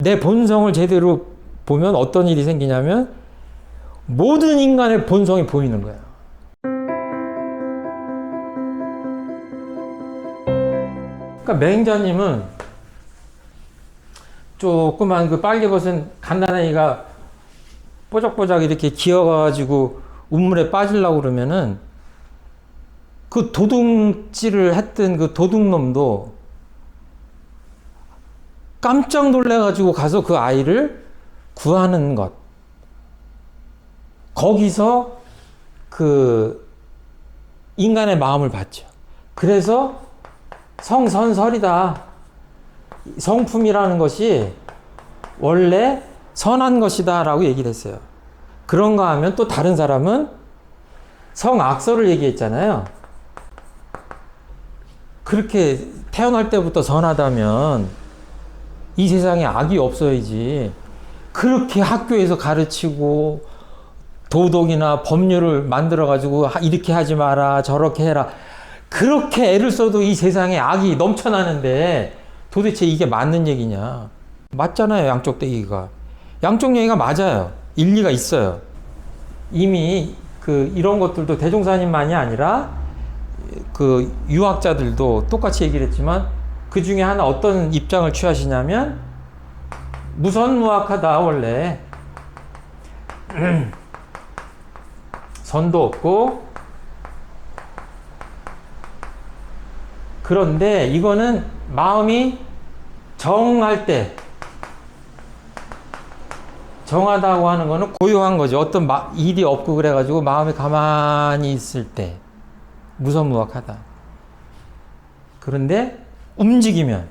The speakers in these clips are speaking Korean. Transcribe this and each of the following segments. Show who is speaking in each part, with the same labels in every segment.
Speaker 1: 내 본성을 제대로 보면 어떤 일이 생기냐면 모든 인간의 본성이 보이는 거야. 그러니까 맹자님은 조그만 그 빨개벗은 갓난아이가 뽀짝뽀짝 이렇게 기어가지고 우물에 빠지려고 그러면은 그 도둑질을 했던 그 도둑놈도 깜짝 놀래가지고 가서 그 아이를 구하는 것. 거기서 그 인간의 마음을 봤죠. 그래서 성선설이다. 성품이라는 것이 원래 선한 것이다 라고 얘기를 했어요. 그런가 하면 또 다른 사람은 성악설을 얘기했잖아요. 그렇게 태어날 때부터 선하다면 이 세상에 악이 없어야지. 그렇게 학교에서 가르치고 도덕이나 법률을 만들어가지고 이렇게 하지 마라 저렇게 해라. 그렇게 애를 써도 이 세상에 악이 넘쳐나는데 도대체 이게 맞는 얘기냐. 맞잖아요. 양쪽 얘기가. 양쪽 얘기가 맞아요. 일리가 있어요. 이미 이런 것들도 대종사님만이 아니라 그 유학자들도 똑같이 얘기를 했지만 그 중에 하나 어떤 입장을 취하시냐면 무선무학하다 원래. 선도 없고 그런데 이거는 마음이 정할 때 정하다고 하는 거는 고요한 거죠. 어떤 일이 없고 그래가지고 마음이 가만히 있을 때 무선무학하다. 그런데 움직이면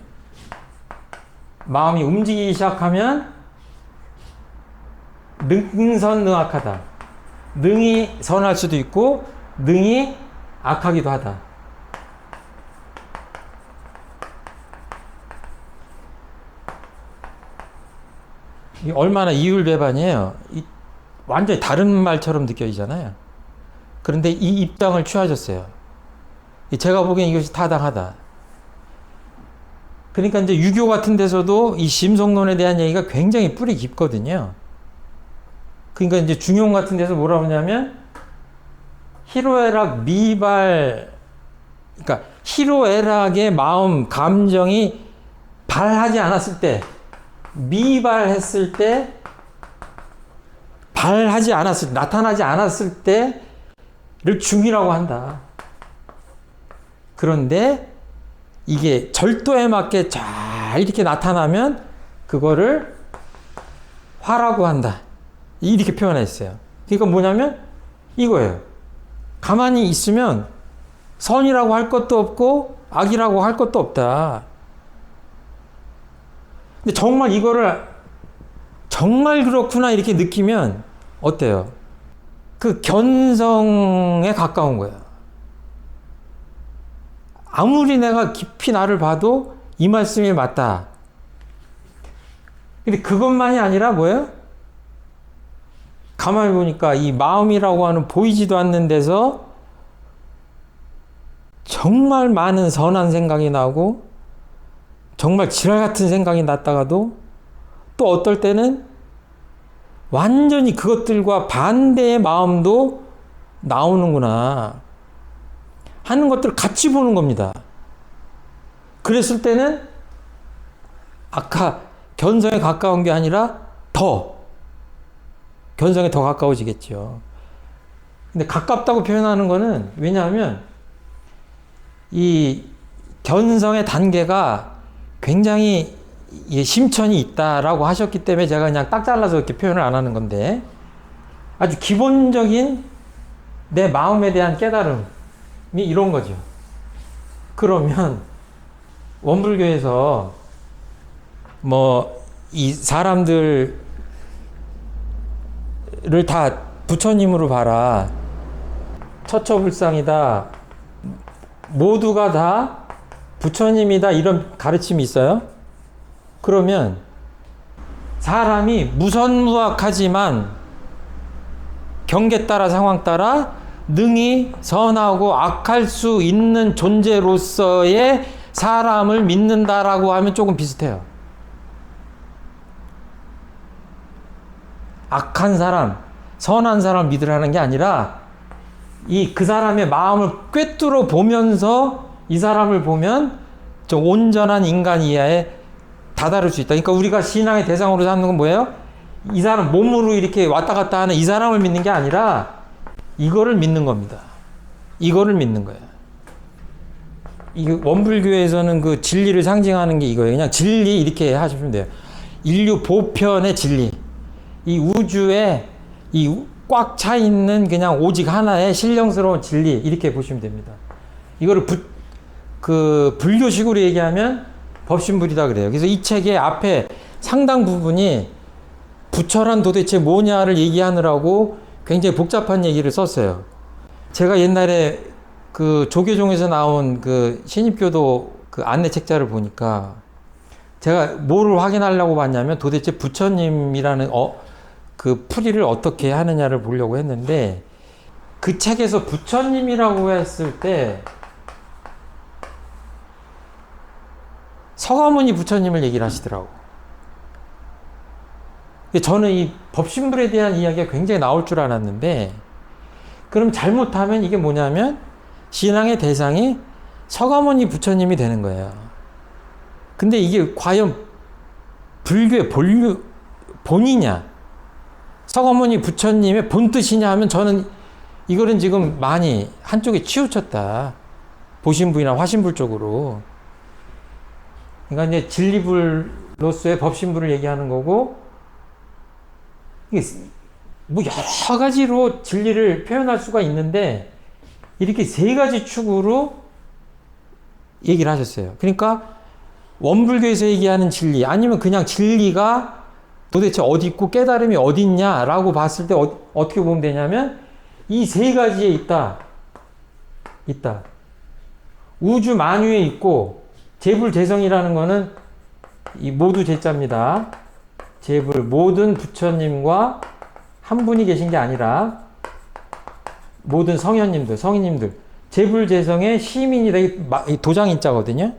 Speaker 1: 마음이 움직이기 시작하면 능선능악하다. 능이 선할 수도 있고 능이 악하기도 하다. 이게 얼마나 이율배반이에요. 완전히 다른 말처럼 느껴지잖아요. 그런데 이 입장을 취하셨어요. 제가 보기엔 이것이 타당하다. 그러니까 이제 유교 같은 데서도 이 심성론에 대한 얘기가 굉장히 뿌리 깊거든요. 그러니까 이제 중용 같은 데서 뭐라고 하냐면 희로애락 미발, 그러니까 희로애락의 마음 감정이 발하지 않았을 때, 미발했을 때, 발하지 않았을 때, 나타나지 않았을 때를 중이라고 한다. 그런데 이게 절도에 맞게 잘 이렇게 나타나면 그거를 화라고 한다. 이렇게 표현했어요. 그러니까 뭐냐면 이거예요. 가만히 있으면 선이라고 할 것도 없고 악이라고 할 것도 없다. 근데 정말 이거를 정말 그렇구나 이렇게 느끼면 어때요? 그 견성에 가까운 거야. 아무리 내가 깊이 나를 봐도 이 말씀이 맞다. 근데 그것만이 아니라 뭐예요? 가만히 보니까 이 마음이라고 하는 보이지도 않는 데서 정말 많은 선한 생각이 나고 정말 지랄 같은 생각이 났다가도 또 어떨 때는 완전히 그것들과 반대의 마음도 나오는구나 하는 것들을 같이 보는 겁니다. 그랬을 때는 아까 견성에 가까운 게 아니라 견성에 더 가까워지겠죠. 근데 가깝다고 표현하는 거는 왜냐하면 이 견성의 단계가 굉장히 심천이 있다라고 하셨기 때문에 제가 그냥 딱 잘라서 이렇게 표현을 안 하는 건데 아주 기본적인 내 마음에 대한 깨달음이 이런 거죠. 그러면 원불교에서 뭐 이 사람들 를 다 부처님으로 봐라. 처처불상이다. 모두가 다 부처님이다. 이런 가르침이 있어요. 그러면 사람이 무선무악하지만 경계 따라 상황 따라 능히 선하고 악할 수 있는 존재로서의 사람을 믿는다라고 하면 조금 비슷해요. 악한 사람, 선한 사람 믿으라는 게 아니라 그 사람의 마음을 꿰뚫어 보면서 이 사람을 보면 좀 온전한 인간 이하에 다다를 수 있다. 그러니까 우리가 신앙의 대상으로 삼는 건 뭐예요? 이 사람 몸으로 이렇게 왔다 갔다 하는 이 사람을 믿는 게 아니라 이거를 믿는 겁니다. 이거를 믿는 거예요. 이 원불교에서는 그 진리를 상징하는 게 이거예요. 그냥 진리 이렇게 하시면 돼요. 인류 보편의 진리. 이 우주에 이 꽉 차 있는 그냥 오직 하나의 신령스러운 진리 이렇게 보시면 됩니다. 이거를 불교식으로 얘기하면 법신불이다 그래요. 그래서 이 책의 앞에 상당 부분이 부처란 도대체 뭐냐를 얘기하느라고 굉장히 복잡한 얘기를 썼어요. 제가 옛날에 그 조계종에서 나온 그 신입교도 그 안내 책자를 보니까 제가 뭐를 확인하려고 봤냐면 도대체 부처님이라는 그 풀이를 어떻게 하느냐를 보려고 했는데 그 책에서 부처님이라고 했을 때 서가모니 부처님을 얘기를 하시더라고. 저는 이 법신불에 대한 이야기가 굉장히 나올 줄 알았는데 그럼 잘못하면 이게 뭐냐면 신앙의 대상이 서가모니 부처님이 되는 거예요. 근데 이게 과연 불교의 본이냐 서가모니 부처님의 본뜻이냐 하면 저는 이거는 지금 많이 한쪽에 치우쳤다. 보신불이나 화신불 쪽으로. 그러니까 이제 진리불로서의 법신불을 얘기하는 거고 이게 뭐 여러 가지로 진리를 표현할 수가 있는데 이렇게 세 가지 축으로 얘기를 하셨어요. 그러니까 원불교에서 얘기하는 진리 아니면 그냥 진리가 도대체 어디 있고 깨달음이 어디 있냐라고 봤을 때 어떻게 보면 되냐면 이 세 가지에 있다. 우주 만유에 있고 재불재성이라는 거는 이 모두 제자입니다. 재불 모든 부처님과 한 분이 계신 게 아니라 모든 성현님들, 성인님들 재불재성의 시민이다. 이 도장인자거든요.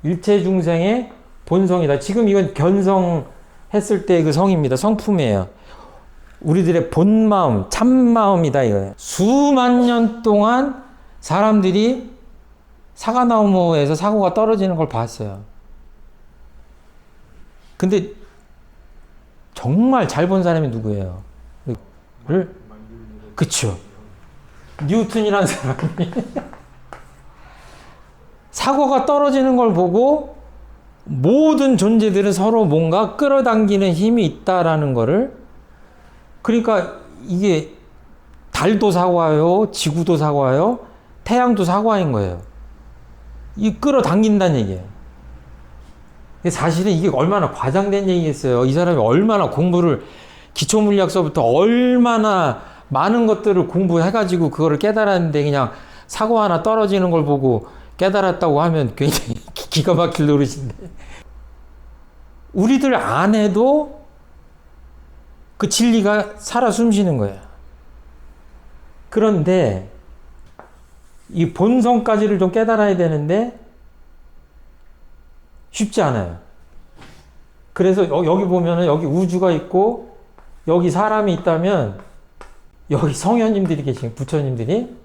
Speaker 1: 일체 중생의 본성이다. 지금 이건 견성했을 때 그 성입니다. 성품이에요. 우리들의 본마음, 참마음이다 이거예요. 수만 년 동안 사람들이 사과나무에서 사과가 떨어지는 걸 봤어요. 근데 정말 잘 본 사람이 누구예요? 그쵸. 뉴턴이라는 사람이 사과가 떨어지는 걸 보고 모든 존재들은 서로 뭔가 끌어당기는 힘이 있다라는 거를 그러니까 이게 달도 사과요, 지구도 사과요, 태양도 사과인 거예요. 이 끌어당긴다는 얘기예요. 사실은 이게 얼마나 과장된 얘기겠어요. 이 사람이 얼마나 공부를 기초물리학서부터 얼마나 많은 것들을 공부해가지고 그거를 깨달았는데 그냥 사과 하나 떨어지는 걸 보고 깨달았다고 하면 굉장히 기가 막힐 노릇인데 우리들 안에도 그 진리가 살아 숨쉬는 거예요. 그런데 이 본성까지를 좀 깨달아야 되는데 쉽지 않아요. 그래서 여기 보면은 여기 우주가 있고 여기 사람이 있다면 여기 성현님들이 계신 부처님들이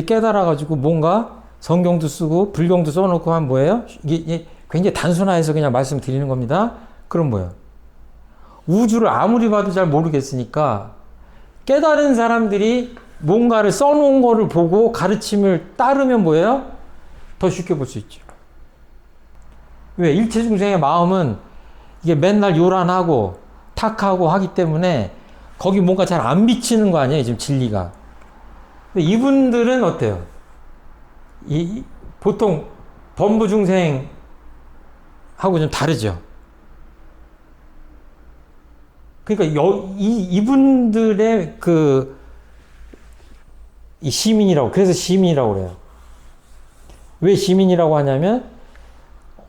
Speaker 1: 깨달아가지고 뭔가 성경도 쓰고 불경도 써놓고 하면 뭐예요? 이게 굉장히 단순화해서 그냥 말씀드리는 겁니다. 그럼 뭐예요? 우주를 아무리 봐도 잘 모르겠으니까 깨달은 사람들이 뭔가를 써놓은 거를 보고 가르침을 따르면 뭐예요? 더 쉽게 볼 수 있죠. 왜? 일체 중생의 마음은 이게 맨날 요란하고 탁하고 하기 때문에 거기 뭔가 잘 안 비치는 거 아니에요? 지금 진리가. 근데 이분들은 어때요? 보통 범부 중생하고 좀 다르죠. 그러니까 이분들의 이 시민이라고 그래서 시민이라고 그래요. 왜 시민이라고 하냐면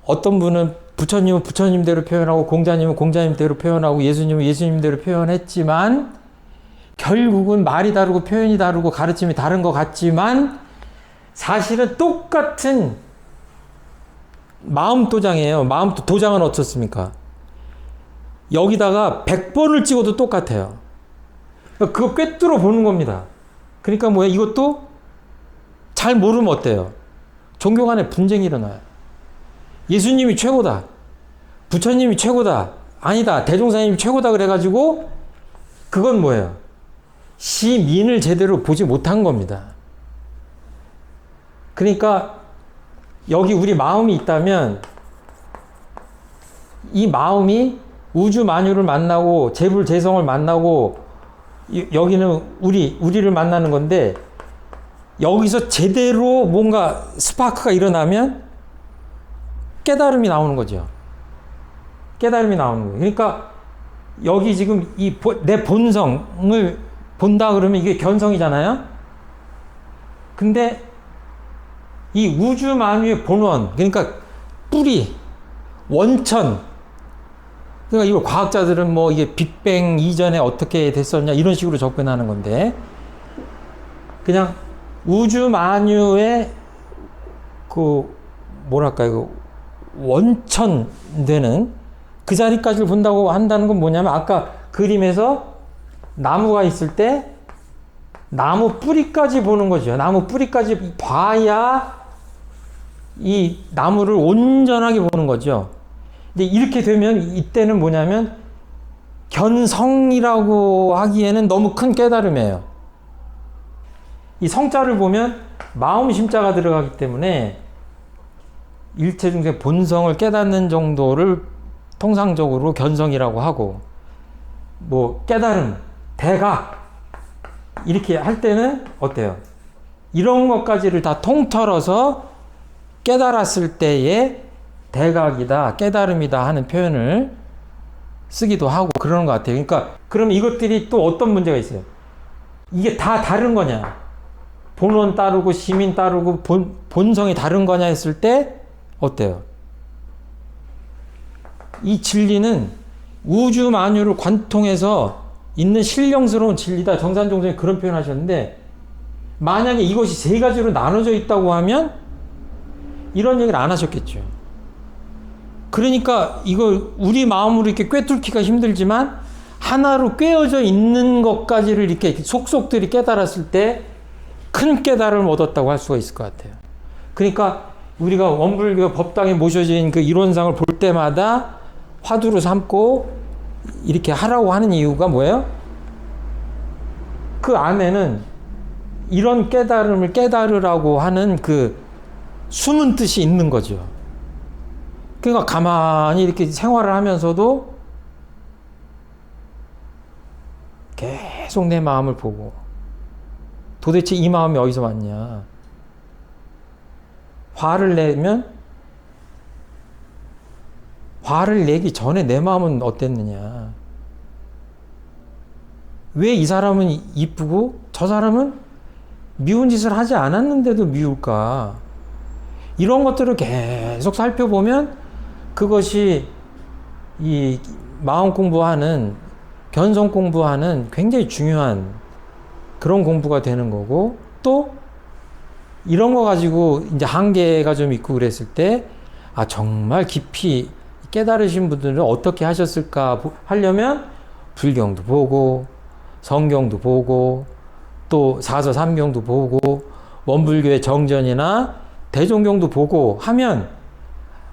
Speaker 1: 어떤 분은 부처님은 부처님대로 표현하고 공자님은 공자님대로 표현하고 예수님은 예수님대로 표현했지만 결국은 말이 다르고 표현이 다르고 가르침이 다른 것 같지만 사실은 똑같은 마음 도장이에요. 마음 도장은 어떻습니까? 여기다가 100번을 찍어도 똑같아요. 그거 꿰뚫어 보는 겁니다. 그러니까 뭐야? 이것도 잘 모르면 어때요? 종교 간에 분쟁이 일어나요. 예수님이 최고다. 부처님이 최고다. 아니다. 대종사님이 최고다. 그래가지고 그건 뭐예요? 시민을 제대로 보지 못한 겁니다. 그러니까 여기 우리 마음이 있다면 이 마음이 우주 만유를 만나고 재불재성을 만나고 여기는 우리를 만나는 건데 여기서 제대로 뭔가 스파크가 일어나면 깨달음이 나오는 거죠. 깨달음이 나오는 거예요. 그러니까 여기 지금 내 본성을 본다 그러면 이게 견성이잖아요. 근데 이 우주 만유의 본원, 그러니까 뿌리, 원천. 그러니까 이거 과학자들은 뭐 이게 빅뱅 이전에 어떻게 됐었냐 이런 식으로 접근하는 건데 그냥 우주 만유의 그 뭐랄까요, 원천 되는 그 자리까지 본다고 한다는 건 뭐냐면 아까 그림에서 나무가 있을 때 나무 뿌리까지 보는 거죠. 나무 뿌리까지 봐야 이 나무를 온전하게 보는 거죠. 근데 이렇게 되면 이때는 뭐냐면 견성이라고 하기에는 너무 큰 깨달음이에요. 이 성자를 보면 마음 심자가 들어가기 때문에 일체 중생 본성을 깨닫는 정도를 통상적으로 견성이라고 하고 뭐 깨달음, 대각 이렇게 할 때는 어때요? 이런 것까지를 다 통틀어서 깨달았을 때의 대각이다, 깨달음이다 하는 표현을 쓰기도 하고 그러는 것 같아요. 그러니까 그럼 이것들이 또 어떤 문제가 있어요? 이게 다 다른 거냐? 본원 따르고 시민 따르고 본성이 다른 거냐 했을 때 어때요? 이 진리는 우주 만유를 관통해서 있는 신령스러운 진리다. 정산종선이 그런 표현 하셨는데 만약에 이것이 세 가지로 나눠져 있다고 하면 이런 얘기를 안 하셨겠죠. 그러니까 이거 우리 마음으로 이렇게 꿰뚫기가 힘들지만 하나로 꿰어져 있는 것까지를 이렇게 속속들이 깨달았을 때 큰 깨달음을 얻었다고 할 수가 있을 것 같아요. 그러니까 우리가 원불교 법당에 모셔진 그 이론상을 볼 때마다 화두로 삼고 이렇게 하라고 하는 이유가 뭐예요? 그 안에는 이런 깨달음을 깨달으라고 하는 그 숨은 뜻이 있는 거죠. 그러니까 가만히 이렇게 생활을 하면서도 계속 내 마음을 보고 도대체 이 마음이 어디서 왔냐. 화를 내면 화를 내기 전에 내 마음은 어땠느냐. 왜 이 사람은 이쁘고 저 사람은 미운 짓을 하지 않았는데도 미울까. 이런 것들을 계속 살펴보면 그것이 이 마음 공부하는 견성 공부하는 굉장히 중요한 그런 공부가 되는 거고 또 이런 거 가지고 이제 한계가 좀 있고 그랬을 때 아 정말 깊이 깨달으신 분들은 어떻게 하셨을까 하려면 불경도 보고 성경도 보고 또 사서 삼경도 보고 원불교의 정전이나 대종경도 보고 하면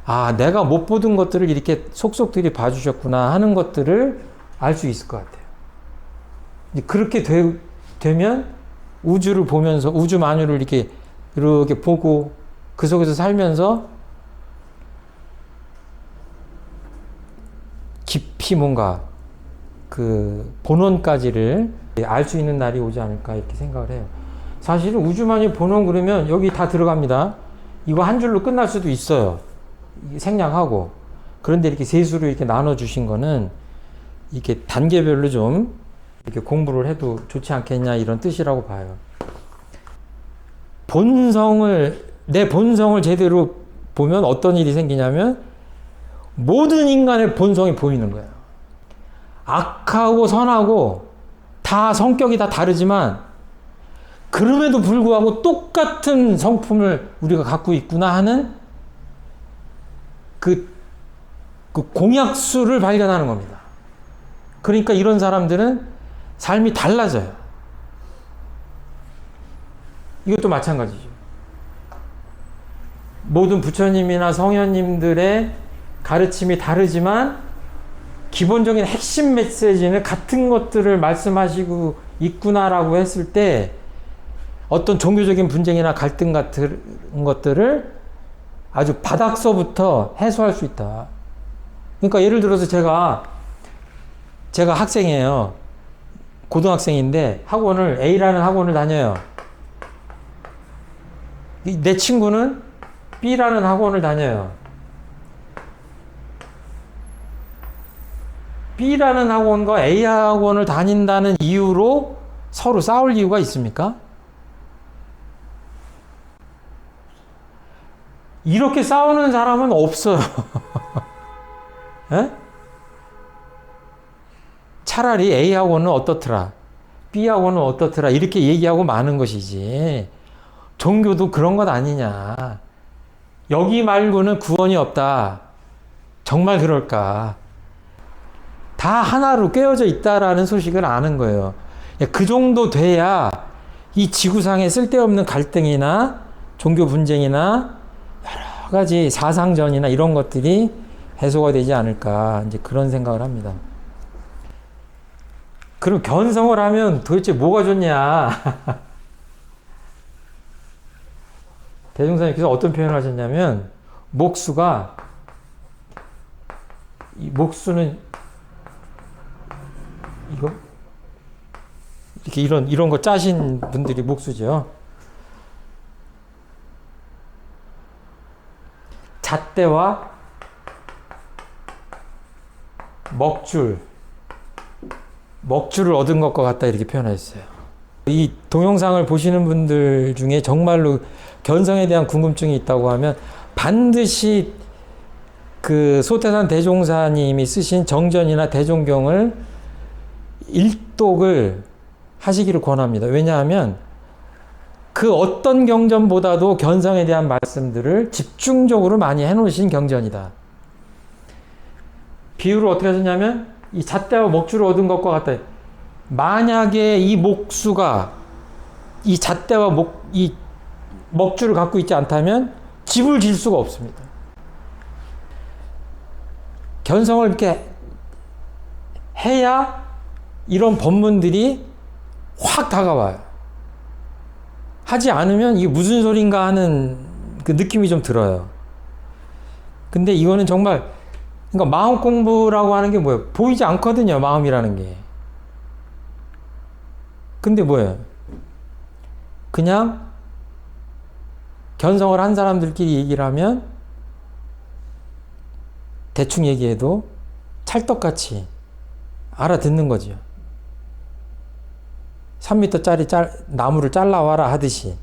Speaker 1: 아 내가 못 보던 것들을 이렇게 속속들이 봐주셨구나 하는 것들을 알 수 있을 것 같아요. 그렇게 되면 우주를 보면서 우주 만유를 이렇게 보고 그 속에서 살면서 깊이 뭔가 그 본원까지를 알 수 있는 날이 오지 않을까 이렇게 생각을 해요. 사실은 우주만유 본원 그러면 여기 다 들어갑니다. 이거 한 줄로 끝날 수도 있어요. 생략하고. 그런데 이렇게 세수로 이렇게 나눠주신 거는 이렇게 단계별로 좀 이렇게 공부를 해도 좋지 않겠냐 이런 뜻이라고 봐요. 내 본성을 제대로 보면 어떤 일이 생기냐면 모든 인간의 본성이 보이는 거예요. 악하고 선하고 다 성격이 다 다르지만 그럼에도 불구하고 똑같은 성품을 우리가 갖고 있구나 하는 그, 그 공약수를 발견하는 겁니다. 그러니까 이런 사람들은 삶이 달라져요. 이것도 마찬가지죠. 모든 부처님이나 성현님들의 가르침이 다르지만 기본적인 핵심 메시지는 같은 것들을 말씀하시고 있구나라고 했을 때 어떤 종교적인 분쟁이나 갈등 같은 것들을 아주 바닥서부터 해소할 수 있다. 그러니까 예를 들어서 제가 학생이에요. 고등학생인데 학원을 A라는 학원을 다녀요. 내 친구는 B라는 학원을 다녀요. B라는 학원과 A 학원을 다닌다는 이유로 서로 싸울 이유가 있습니까? 이렇게 싸우는 사람은 없어요. 에? 차라리 A 학원은 어떻더라, B 학원은 어떻더라 이렇게 얘기하고 마는 것이지. 종교도 그런 것 아니냐. 여기 말고는 구원이 없다. 정말 그럴까? 다 하나로 깨어져 있다라는 소식을 아는 거예요. 그 정도 돼야 이 지구상에 쓸데없는 갈등이나 종교 분쟁이나 여러 가지 사상전이나 이런 것들이 해소가 되지 않을까, 이제 그런 생각을 합니다. 그럼 견성을 하면 도대체 뭐가 좋냐? 대종사님께서 어떤 표현을 하셨냐면, 목수가, 이 목수는 이거? 이렇게 이런 거 짜신 분들이 목수죠. 잣대와 먹줄을 얻은 것과 같다, 이렇게 표현하셨어요. 이 동영상을 보시는 분들 중에 정말로 견성에 대한 궁금증이 있다고 하면 반드시 그 소태산 대종사님이 쓰신 정전이나 대종경을 일독을 하시기를 권합니다. 왜냐하면 그 어떤 경전보다도 견성에 대한 말씀들을 집중적으로 많이 해놓으신 경전이다. 비유를 어떻게 하셨냐면, 이 잣대와 먹줄을 얻은 것과 같다. 만약에 이 목수가 이 잣대와 이 먹줄을 갖고 있지 않다면 집을 질 수가 없습니다. 견성을 이렇게 해야 이런 법문들이 확 다가와요. 하지 않으면 이게 무슨 소린가 하는 그 느낌이 좀 들어요. 근데 이거는 정말, 그러니까 마음 공부라고 하는 게 뭐예요? 보이지 않거든요, 마음이라는 게. 근데 뭐예요? 그냥 견성을 한 사람들끼리 얘기를 하면 대충 얘기해도 찰떡같이 알아듣는 거죠. 3m짜리 나무를 잘라와라 하듯이.